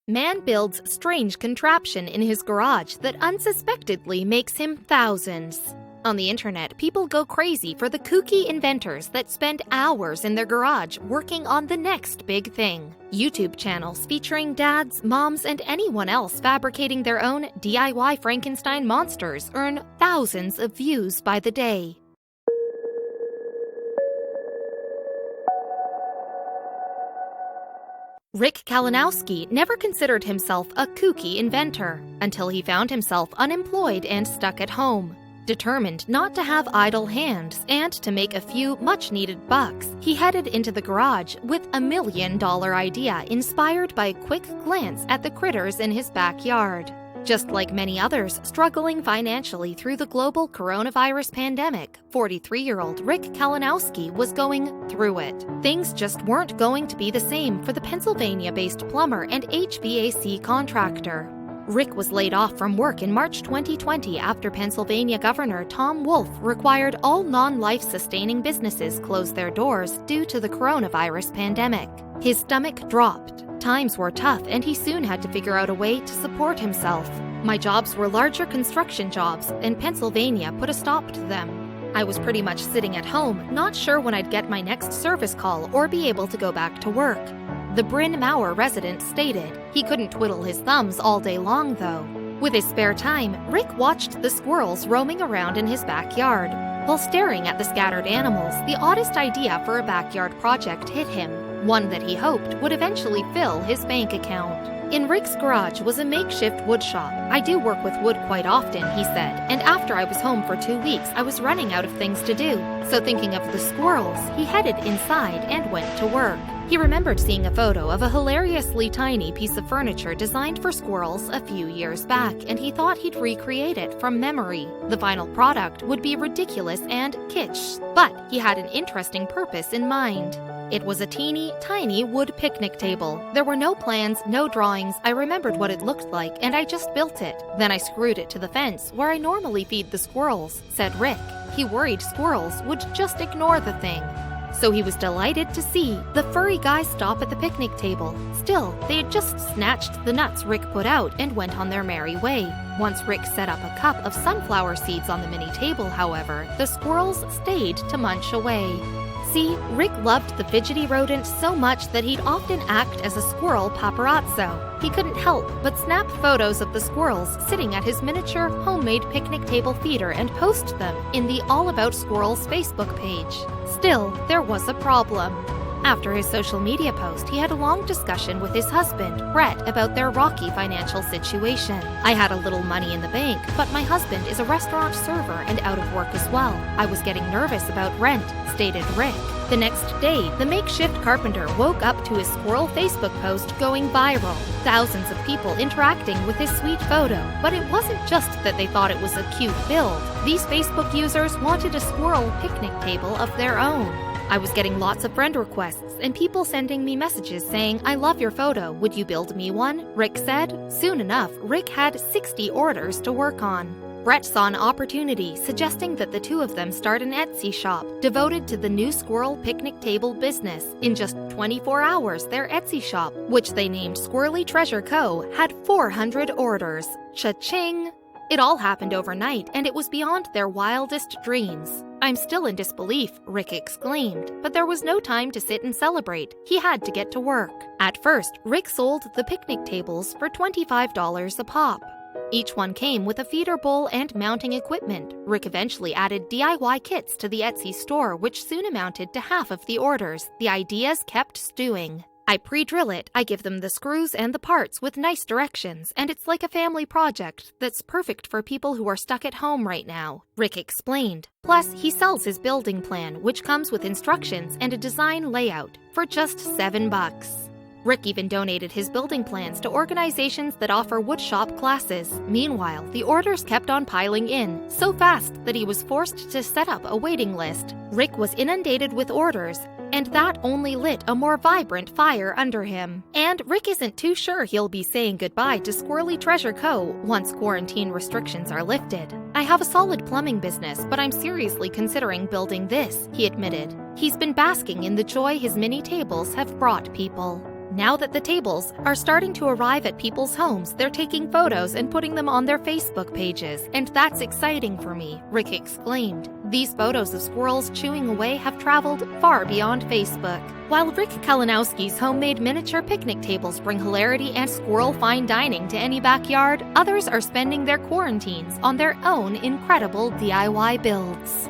Man builds strange contraption in his garage that unsuspectedly makes him thousands. On the internet, people go crazy for the kooky inventors that spend hours in their garage working on the next big thing. YouTube channels featuring dads, moms, and anyone else fabricating their own DIY Frankenstein monsters earn thousands of views by the day. Rick Kalinowski never considered himself a kooky inventor until he found himself unemployed and stuck at home. Determined not to have idle hands and to make a few much-needed bucks, he headed into the garage with $1 million idea inspired by a quick glance at the critters in his backyard. Just like many others struggling financially through the global coronavirus pandemic, 43-year-old Rick Kalinowski was going through it. Things just weren't going to be the same for the Pennsylvania-based plumber and HVAC contractor. Rick was laid off from work in March 2020 after Pennsylvania Governor Tom Wolf required all non-life-sustaining businesses close their doors due to the coronavirus pandemic. His stomach dropped. Times were tough, and he soon had to figure out a way to support himself. My jobs were larger construction jobs, and Pennsylvania put a stop to them. I was pretty much sitting at home, not sure when I'd get my next service call or be able to go back to work. The Bryn Mawr resident stated. He couldn't twiddle his thumbs all day long, though. With his spare time, Rick watched the squirrels roaming around in his backyard. While staring at the scattered animals, the oddest idea for a backyard project hit him. One that he hoped would eventually fill his bank account. In Rick's garage was a makeshift wood shop. I do work with wood quite often, he said, and after I was home for 2 weeks, I was running out of things to do. So thinking of the squirrels, he headed inside and went to work. He remembered seeing a photo of a hilariously tiny piece of furniture designed for squirrels a few years back, and he thought he'd recreate it from memory. The final product would be ridiculous and kitsch, but he had an interesting purpose in mind. It was a teeny, tiny wood picnic table. There were no plans, no drawings. I remembered what it looked like, and I just built it. Then I screwed it to the fence, where I normally feed the squirrels, said Rick. He worried squirrels would just ignore the thing. So he was delighted to see the furry guys stop at the picnic table. Still, they had just snatched the nuts Rick put out and went on their merry way. Once Rick set up a cup of sunflower seeds on the mini table, however, the squirrels stayed to munch away. See, Rick loved the fidgety rodent so much that he'd often act as a squirrel paparazzo. He couldn't help but snap photos of the squirrels sitting at his miniature homemade picnic table feeder and post them in the All About Squirrels Facebook page. Still, there was a problem. After his social media post, he had a long discussion with his husband, Brett, about their rocky financial situation. I had a little money in the bank, but my husband is a restaurant server and out of work as well. I was getting nervous about rent, stated Rick. The next day, the makeshift carpenter woke up to his squirrel Facebook post going viral. Thousands of people interacting with his sweet photo. But it wasn't just that they thought it was a cute build. These Facebook users wanted a squirrel picnic table of their own. I was getting lots of friend requests and people sending me messages saying, "I love your photo, would you build me one?" Rick said. Soon enough, Rick had 60 orders to work on. Brett saw an opportunity, suggesting that the two of them start an Etsy shop devoted to the new squirrel picnic table business. In just 24 hours, their Etsy shop, which they named Squirrely Treasure Co., had 400 orders. Cha-ching! It all happened overnight, and it was beyond their wildest dreams. "I'm still in disbelief," Rick exclaimed, but there was no time to sit and celebrate. He had to get to work. At first, Rick sold the picnic tables for $25 a pop. Each one came with a feeder bowl and mounting equipment. Rick eventually added DIY kits to the Etsy store, which soon amounted to half of the orders. The ideas kept stewing. "I pre-drill it, I give them the screws and the parts with nice directions, and it's like a family project that's perfect for people who are stuck at home right now," Rick explained. Plus, he sells his building plan, which comes with instructions and a design layout, for just $7. Rick even donated his building plans to organizations that offer woodshop classes. Meanwhile, the orders kept on piling in, so fast that he was forced to set up a waiting list. Rick was inundated with orders, and that only lit a more vibrant fire under him. And Rick isn't too sure he'll be saying goodbye to Squirrely Treasure Co. once quarantine restrictions are lifted. "I have a solid plumbing business, but I'm seriously considering building this," he admitted. He's been basking in the joy his mini tables have brought people. Now that the tables are starting to arrive at people's homes, they're taking photos and putting them on their Facebook pages, and that's exciting for me, Rick exclaimed. These photos of squirrels chewing away have traveled far beyond Facebook. While Rick Kalinowski's homemade miniature picnic tables bring hilarity and squirrel fine dining to any backyard, others are spending their quarantines on their own incredible DIY builds.